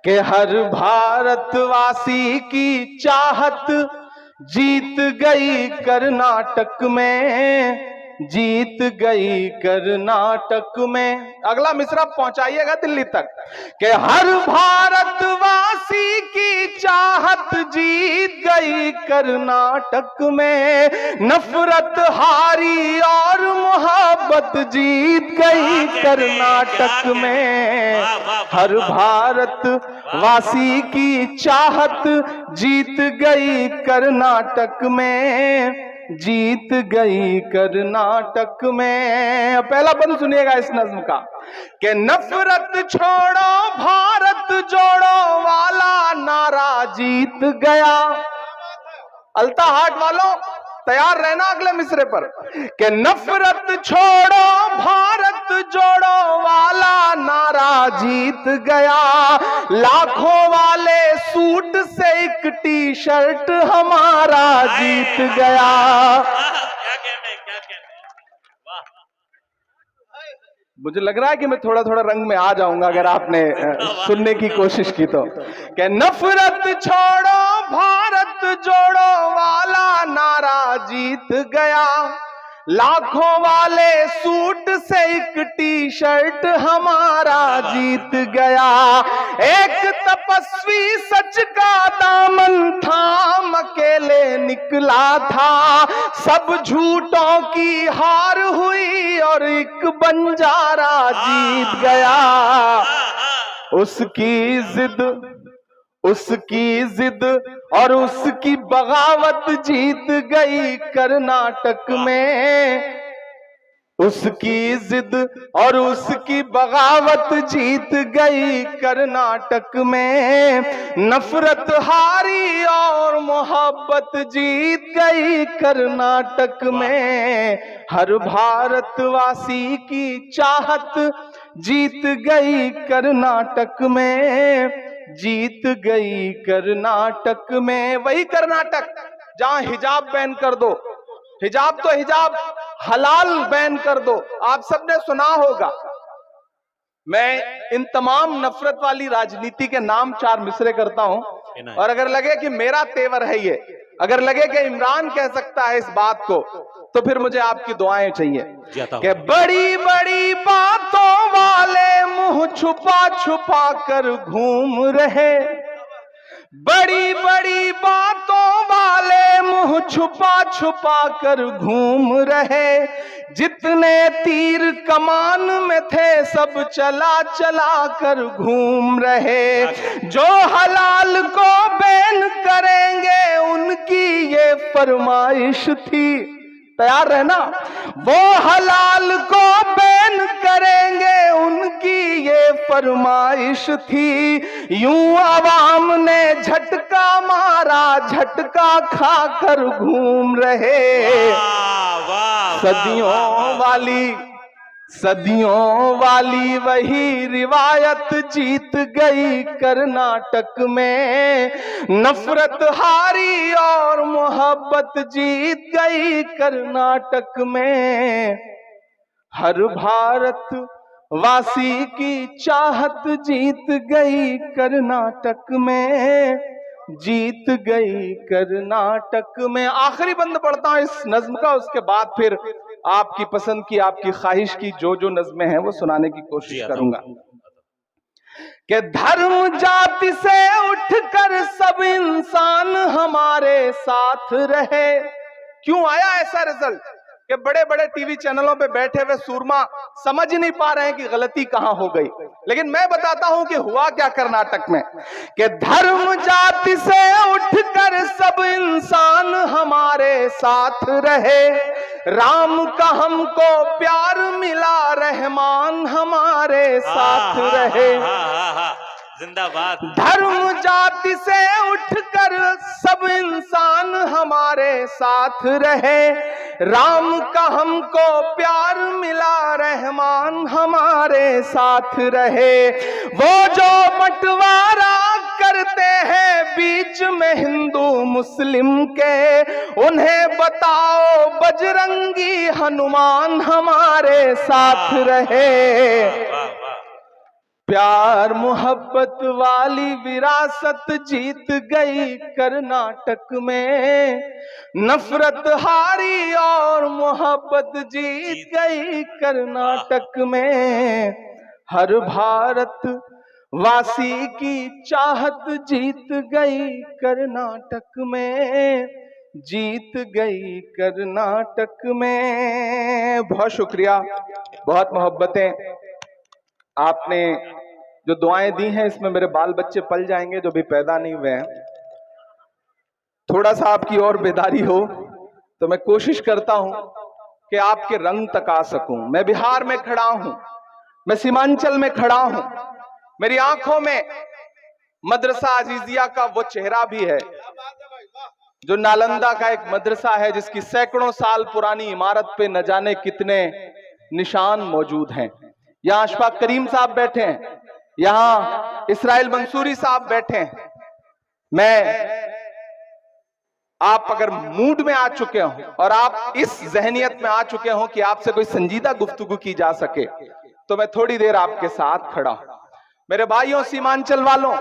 कि हर भारतवासी की चाहत जीत गई कर्नाटक में, जीत गई कर्नाटक में। अगला मिसरा पहुंचाइएगा दिल्ली तक कि हर भारतवासी की चाहत जीत गई कर्नाटक में, नफरत हारी और मोहब्बत जीत गई कर्नाटक में। हर भारतवासी की चाहत जीत गई कर्नाटक में, जीत गई कर्नाटक में। पहला बंद सुनिएगा इस नज्म का कि नफरत छोड़ो भारत जोड़ो वाला नारा जीत गया। अलता हाट वालों तैयार रहना अगले मिसरे पर कि नफरत छोड़ो भारत जोड़ो वाला नारा जीत गया, लाखों वाले सूट से एक टी शर्ट हमारा जीत गया। मुझे लग रहा है कि मैं थोड़ा थोड़ा रंग में आ जाऊंगा अगर आपने सुनने की कोशिश की तो। कि नफरत छोड़ो भारत जोड़ो वाला नारा जीत गया, लाखों वाले सूट से एक टी शर्ट हमारा जीत गया। एक तपस्वी सच का दामन थाम अकेले निकला था, सब झूठों की हार हुई और एक बंजारा जीत गया। उसकी जिद और उसकी बगावत जीत गई कर्नाटक में, उसकी जिद और उसकी बगावत जीत गई कर्नाटक में, नफरत हारी और मोहब्बत जीत गई कर्नाटक में। हर भारतवासी की चाहत जीत गई कर्नाटक में, जीत गई कर्नाटक में। वही कर्नाटक जहां हिजाब बैन कर दो, हिजाब तो हिजाब हलाल बैन कर दो। आप सबने सुना होगा। मैं इन तमाम नफरत वाली राजनीति के नाम 4 मिसरे करता हूं, और अगर लगे कि मेरा तेवर है ये, अगर लगे कि इमरान कह सकता है इस बात को, तो फिर मुझे आपकी दुआएं चाहिए कि बड़ी बड़ी बातों वाले मुंह छुपा छुपा कर घूम रहे, बड़ी बड़ी बातों वाले मुंह छुपा छुपा कर घूम रहे, जितने तीर कमान में थे सब चला चला कर घूम रहे। जो हलाल को बैन करेंगे उनकी ये फरमाइश थी, तैयार रहना। वो हलाल को बैन करेंगे उनकी ये फरमाइश थी, यूं आवाम ने झटका मारा झटका खाकर घूम रहे। सदियों वाली वही रिवायत जीत गई कर्नाटक में, नफरत हारी और मोहब्बत जीत गई कर्नाटक में। हर भारतवासी की चाहत जीत गई कर्नाटक में, जीत गई कर्नाटक में। आखिरी बंद पढ़ता हूं इस नज्म का, उसके बाद फिर आपकी पसंद की, आपकी ख्वाहिश की जो नज्में हैं वो सुनाने की कोशिश करूंगा। कि धर्म जाति से उठकर सब इंसान हमारे साथ रहे। क्यों आया ऐसा रिजल्ट कि बड़े बड़े टीवी चैनलों पे बैठे हुए सूरमा समझ ही नहीं पा रहे हैं कि गलती कहां हो गई, लेकिन मैं बताता हूं कि हुआ क्या कर्नाटक में। कि धर्म जाति से उठकर सब इंसान हमारे साथ रहे, राम का हमको प्यार मिला रहमान हमारे साथ रहे। जिंदाबाद। धर्म जाति से उठकर सब इंसान हमारे साथ रहे, राम का हमको प्यार मिला रहमान हमारे साथ रहे। वो जो बंटवारा करते हैं बीच में हिंदू मुस्लिम के, उन्हें बताओ बजरंगी हनुमान हमारे साथ रहे। प्यार मोहब्बत वाली विरासत जीत गई कर्नाटक में, नफरत हारी और मोहब्बत जीत गई कर्नाटक में। हर भारत वासी की चाहत जीत गई कर्नाटक में, जीत गई कर्नाटक में। बहुत शुक्रिया, बहुत मोहब्बतें आपने जो दुआएं दी हैं, इसमें मेरे बाल बच्चे पल जाएंगे जो भी पैदा नहीं हुए हैं। थोड़ा सा आपकी और बेदारी हो तो मैं कोशिश करता हूं कि आपके रंग तक आ सकूं। मैं बिहार में खड़ा हूं, मैं सीमांचल में खड़ा हूं, मेरी आंखों में मदरसा अजीजिया का वो चेहरा भी है जो नालंदा का एक मदरसा है जिसकी सैकड़ों साल पुरानी इमारत पे न जाने कितने निशान मौजूद हैं। यहां अशफाक करीम साहब बैठे हैं, यहां इसराइल मंसूरी साहब बैठे हैं। आप अगर मूड में आ चुके हो और आप इस जहनियत में आ चुके हो कि आपसे कोई संजीदा गुफ्तगू की जा सके, तो मैं थोड़ी देर आपके साथ खड़ा हूं। मेरे भाइयों, सीमांचल वालों,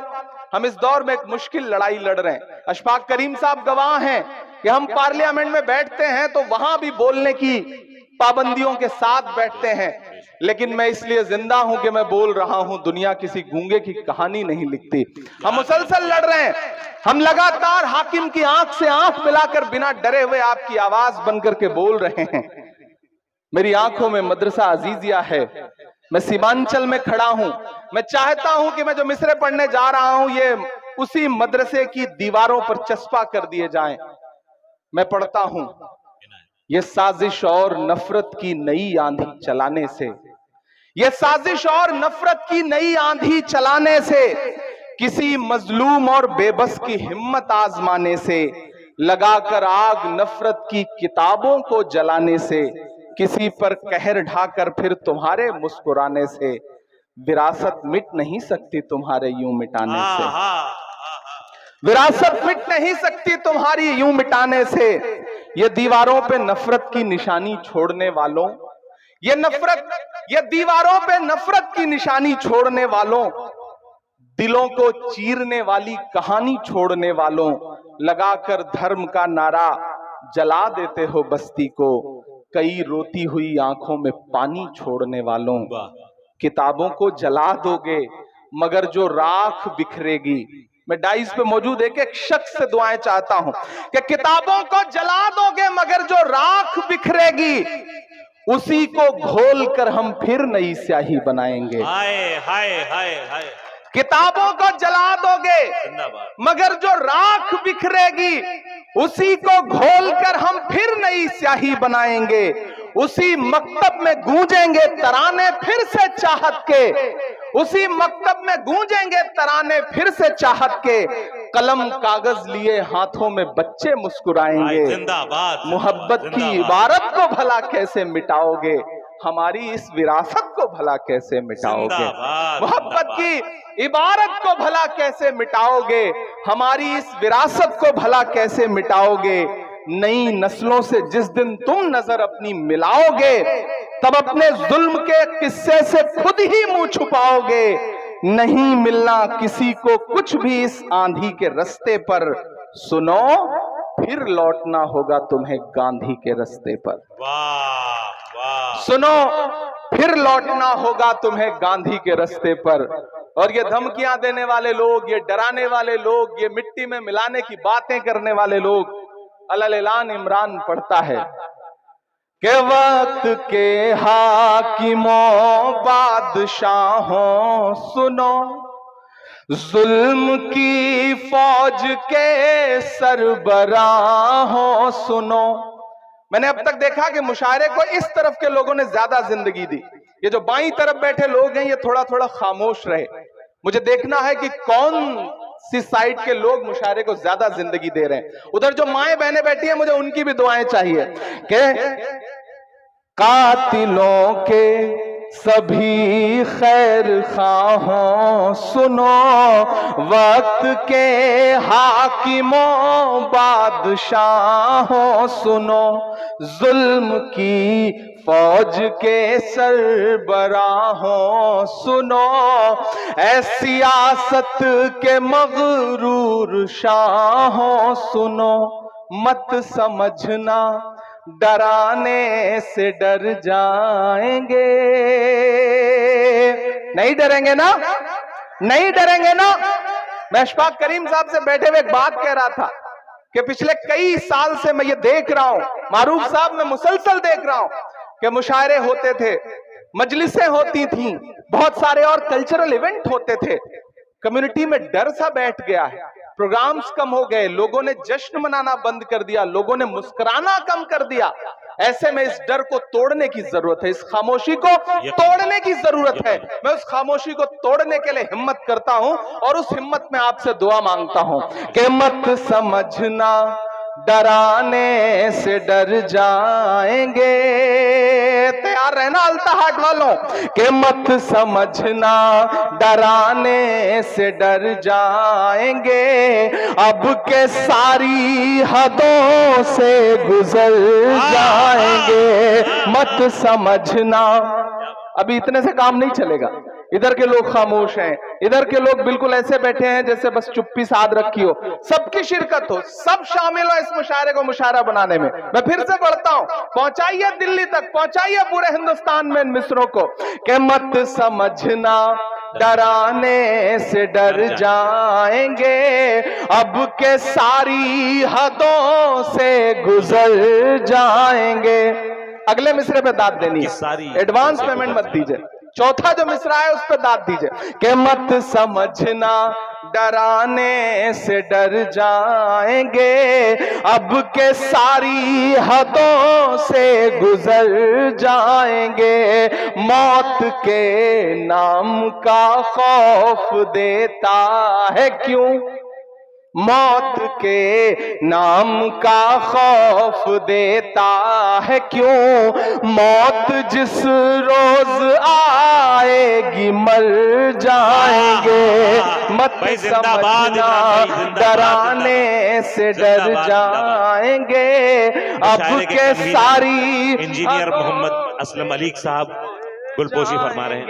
हम इस दौर में एक मुश्किल लड़ाई लड़ रहे हैं। अशफाक करीम साहब गवाह हैं कि हम पार्लियामेंट में बैठते हैं तो वहां भी बोलने की पाबंदियों के साथ बैठते हैं, लेकिन मैं इसलिए जिंदा हूं कि मैं बोल रहा हूं। दुनिया किसी गूंगे की कहानी नहीं लिखती। हम मुसलसल लड़ रहे हैं, हम लगातार हाकिम की आंख से आंख मिलाकर बिना डरे हुए आपकी आवाज बनकर के बोल रहे हैं। मेरी आंखों में मदरसा अजीजिया है, मैं सीमांचल में खड़ा हूं। मैं चाहता हूं कि मैं जो मिसरे पढ़ने जा रहा हूं ये उसी मदरसे की दीवारों पर चस्पा कर दिए जाएं। मैं पढ़ता हूं, ये साजिश और नफरत की नई आंधी चलाने से, ये साजिश और नफरत की नई आंधी चलाने से, किसी मजलूम और बेबस की हिम्मत आजमाने से, लगाकर आग नफरत की किताबों को जलाने से, किसी पर कहर ढाकर फिर तुम्हारे मुस्कुराने से, विरासत मिट नहीं सकती तुम्हारे यूं मिटाने से। विरासत मिट नहीं सकती तुम्हारी यूं मिटाने से। ये दीवारों पे नफरत की निशानी छोड़ने वालों, ये दीवारों पे नफरत की निशानी छोड़ने वालों, दिलों को चीरने वाली कहानी छोड़ने वालों, लगाकर धर्म का नारा जला देते हो बस्ती को, कई रोती हुई आंखों में पानी छोड़ने वालों। किताबों को जला दोगे मगर जो राख बिखरेगी, मैं डाइस पे मौजूद एक शख्स से दुआएं चाहता हूं कि किताबों को जला दोगे मगर जो राख बिखरेगी, उसी को घोल कर हम फिर नई स्याही बनाएंगे। हाय हाय हाय हाय। किताबों को जला दोगे मगर जो राख बिखरेगी, उसी को घोल कर हम फिर नई स्याही बनाएंगे। उसी मकतब में गूंजेंगे तराने फिर से चाहत के, उसी मकतब में गूंजेंगे तराने फिर से चाहत के, कलम कागज लिए हाथों में बच्चे मुस्कुराएंगे। जिंदाबाद। मोहब्बत की इबारत को भला कैसे मिटाओगे, हमारी इस विरासत को भला कैसे मिटाओगे। मोहब्बत की इबारत को भला कैसे मिटाओगे, हमारी इस विरासत को भला कैसे मिटाओगे। नई नस्लों से जिस दिन तुम नजर अपनी मिलाओगे, तब अपने जुल्म के किस्से से खुद ही मुंह छुपाओगे। नहीं मिलना किसी को कुछ भी इस आंधी के रास्ते पर, सुनो फिर लौटना होगा तुम्हें गांधी के रास्ते पर। वाह वाह। सुनो फिर लौटना होगा तुम्हें गांधी के रास्ते पर। और ये धमकियां देने वाले लोग, ये डराने वाले लोग, ये मिट्टी में मिलाने की बातें करने वाले लोग, अलल-ऐलान इमरान पढ़ता है कि वक्त के हाकिमों बादशाहों सुनो, जुल्म की फौज के सरबराहों सुनो। मैंने अब तक देखा कि मुशायरे को इस तरफ के लोगों ने ज्यादा जिंदगी दी। ये जो बाईं तरफ बैठे लोग हैं ये थोड़ा थोड़ा खामोश रहे। मुझे देखना है कि कौन सी साइड के लोग मुशायरे को ज्यादा जिंदगी दे रहे हैं। उधर जो माएं बहनें बैठी हैं, मुझे उनकी भी दुआएं चाहिए कि कातिलों के सभी खैर खाहों सुनो, वक्त के हाकिमों बादशाहों सुनो, जुल्म की फौज के सरबराहों सुनो, ऐ सियासत के मगरूर शाहों सुनो, मत समझना डराने से डर जाएंगे। नहीं डरेंगे ना, नहीं डरेंगे ना। मैं अशफाक करीम साहब से बैठे हुए एक बात कह रहा था कि पिछले कई साल से मैं ये देख रहा हूं, मारूफ साहब, मैं मुसलसल देख रहा हूं कि मुशायरे होते थे, मजलिसें होती थी, बहुत सारे और कल्चरल इवेंट होते थे। कम्युनिटी में डर सा बैठ गया है, प्रोग्राम्स कम हो गए, लोगों ने जश्न मनाना बंद कर दिया, लोगों ने मुस्कुराना कम कर दिया। ऐसे में इस डर को तोड़ने की जरूरत है, इस खामोशी को तोड़ने की जरूरत है। मैं उस खामोशी को तोड़ने के लिए हिम्मत करता हूं और उस हिम्मत में आपसे दुआ मांगता हूं कि मत समझना डराने से डर जाएंगे। तैयार रहना अल्ताहाट वालों, कि मत समझना डराने से डर जाएंगे, अब के सारी हदों से गुजर जाएंगे। मत समझना, अभी इतने से काम नहीं चलेगा। इधर के लोग खामोश हैं, इधर के लोग बिल्कुल ऐसे बैठे हैं जैसे बस चुप्पी साध रखी हो। सबकी शिरकत हो, सब शामिल हो इस मुशायरे को मुशायरा बनाने में। मैं फिर से बढ़ता हूं, पहुंचाइए दिल्ली तक, पहुंचाइए पूरे हिंदुस्तान में इन मिसरों को, कि मत समझना डराने से डर जाएंगे, अब के सारी हदों से गुजर जाएंगे। अगले मिसरे पे दाद देनी है, एडवांस पेमेंट मत दीजिए। चौथा जो मिसरा है उस पर दाद दीजिए, कि मत समझना डराने से डर जाएंगे, अब के सारी हदों से गुजर जाएंगे। मौत के नाम का खौफ देता है क्यों, मौत के नाम का खौफ देता है क्यों, मौत जिस रोज आएगी मर जाएंगे। मत समझना डराने से डर जाएंगे, अब के सारी इंजीनियर मोहम्मद असलम अली साहब गुलपोशी फरमा रहे हैं।